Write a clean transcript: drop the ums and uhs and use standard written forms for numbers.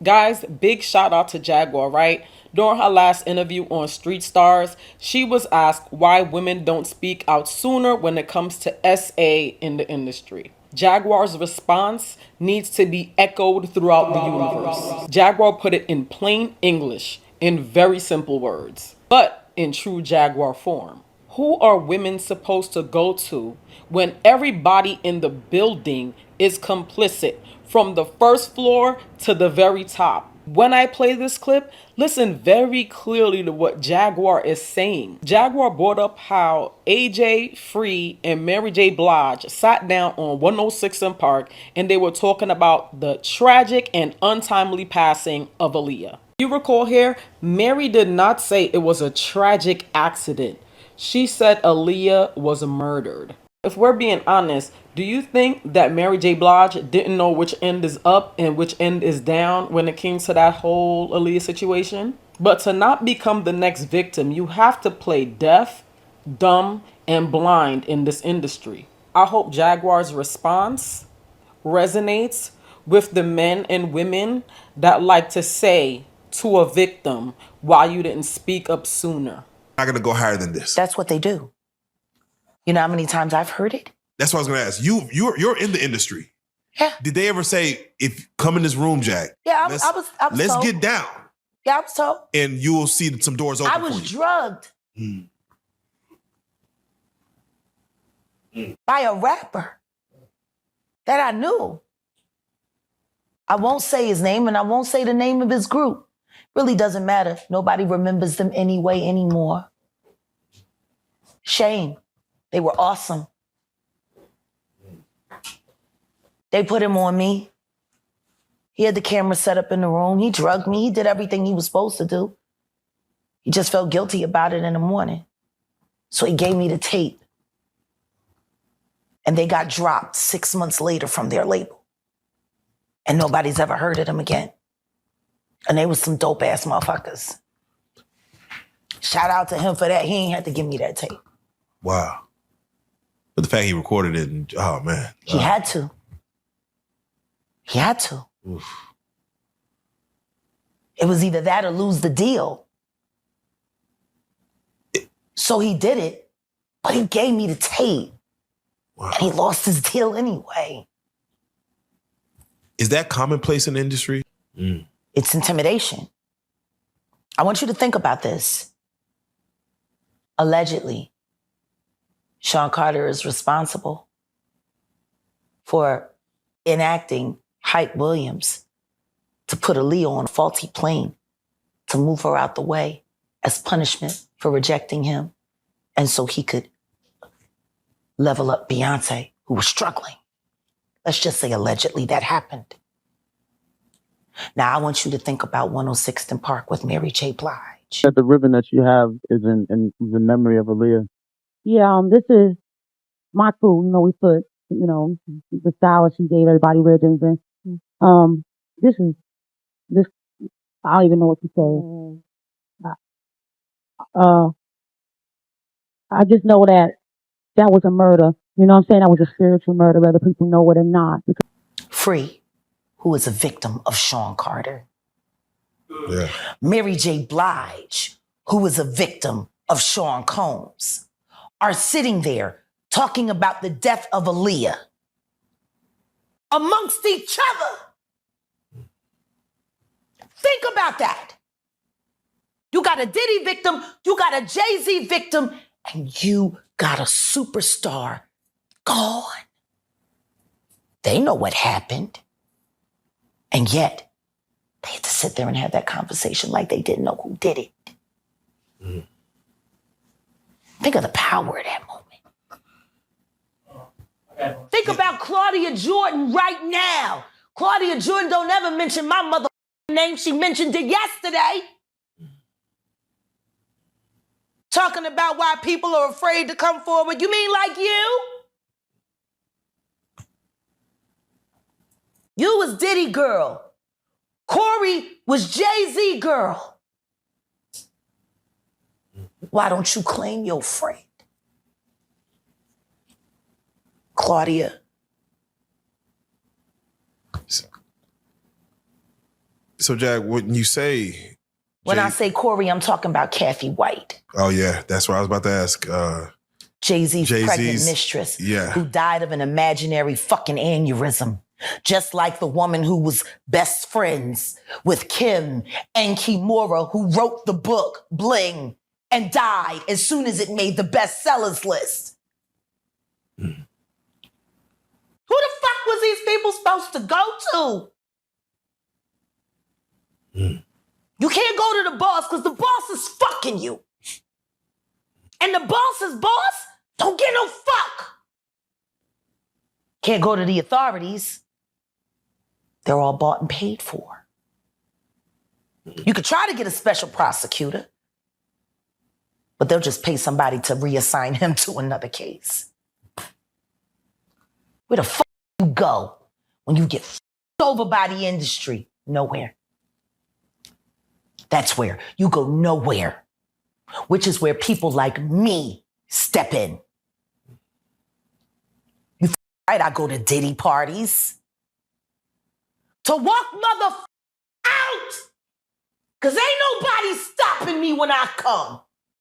Guys, big shout out to Jaguar, right? During her last interview on Street Stars, she was asked why women don't speak out sooner when it comes to SA in the industry. Jaguar's response needs to be echoed throughout the universe. Jaguar put it in plain English, in very simple words, but in true Jaguar form. Who are women supposed to go to when everybody in the building is complicit from the first floor to the very top? When I play this clip, listen very clearly to what Jaguar is saying. Jaguar brought up how AJ Free and Mary J. Blige sat down on 106 in Park and they were talking about the tragic and untimely passing of Aaliyah. You recall here, Mary did not say it was a tragic accident. She said Aaliyah was murdered. If we're being honest, do you think that Mary J. Blige didn't know which end is up and which end is down when it came to that whole Aaliyah situation? But to not become the next victim, you have to play deaf, dumb, and blind in this industry. I hope Jaguar's response resonates with the men and women that like to say to a victim, why you didn't speak up sooner. Not gonna go higher than this. That's what they do. You know how many times I've heard it? That's what I was gonna ask. You're in the industry. Yeah. Did they ever say, if come in this room, Jack? Yeah, let's, I was let's told. get down. Yeah, I was told. And you will see some doors open. I was drugged by a rapper that I knew. I won't say his name and I won't say the name of his group. Really doesn't matter. Nobody remembers them anyway anymore. Shame. They were awesome. They put him on me. He had the camera set up in the room. He drugged me. He did everything he was supposed to do. He just felt guilty about it in the morning. So he gave me the tape. And they got dropped 6 months later from their label. And nobody's ever heard of them again. And they was some dope ass motherfuckers. Shout out to him for that. He ain't had to give me that tape. Wow. But the fact he recorded it, and, oh man. He had to. He had to. Oof. It was either that or lose the deal. So he did it, but he gave me the tape. Wow. And he lost his deal anyway. Is that commonplace in the industry? It's intimidation. I want you to think about this. Allegedly, Sean Carter is responsible for enacting Hype Williams to put Aaliyah on a faulty plane to move her out the way as punishment for rejecting him. And so he could level up Beyonce, who was struggling. Let's just say allegedly that happened. Now I want you to think about 106th Park with Mary J. Blige. That the ribbon that you have is in the memory of Aaliyah. Yeah, this is my crew. You know, we put, you know, the style she gave everybody ribbons and this I don't even know what to say. I just know that was a murder. You know what I'm saying? That was a spiritual murder, whether people know it or not. Free, who is a victim of Sean Carter. Yeah. Mary J. Blige, who is a victim of Sean Combs, are sitting there talking about the death of Aaliyah amongst each other. Think about that. You got a Diddy victim, you got a Jay-Z victim, and you got a superstar gone. They know what happened. And yet, they had to sit there and have that conversation like they didn't know who did it. Think of the power of that moment. Think about Claudia Jordan right now. Claudia Jordan don't ever mention my mother name. She mentioned it yesterday. Talking about why people are afraid to come forward. You mean like you? You was Diddy girl. Corey was Jay-Z girl. Why don't you claim your friend? Claudia. So, Jack, when you say When I say Corey, I'm talking about Kathy White. Oh yeah, that's what I was about to ask. Jay-Z's pregnant mistress, who died of an imaginary fucking aneurysm. Just like the woman who was best friends with Kim and Kimura, who wrote the book Bling and died as soon as it made the bestsellers list. Who the fuck was these people supposed to go to? You can't go to the boss because the boss is fucking you. And the boss's boss don't get no fuck. Can't go to the authorities. They're all bought and paid for. You could try to get a special prosecutor, but they'll just pay somebody to reassign him to another case. Where the fuck you go when you get fucked over by the industry? Nowhere. That's where you go nowhere, which is where people like me step in. You right? I go to Diddy parties to walk mother out, because ain't nobody stopping me when I come.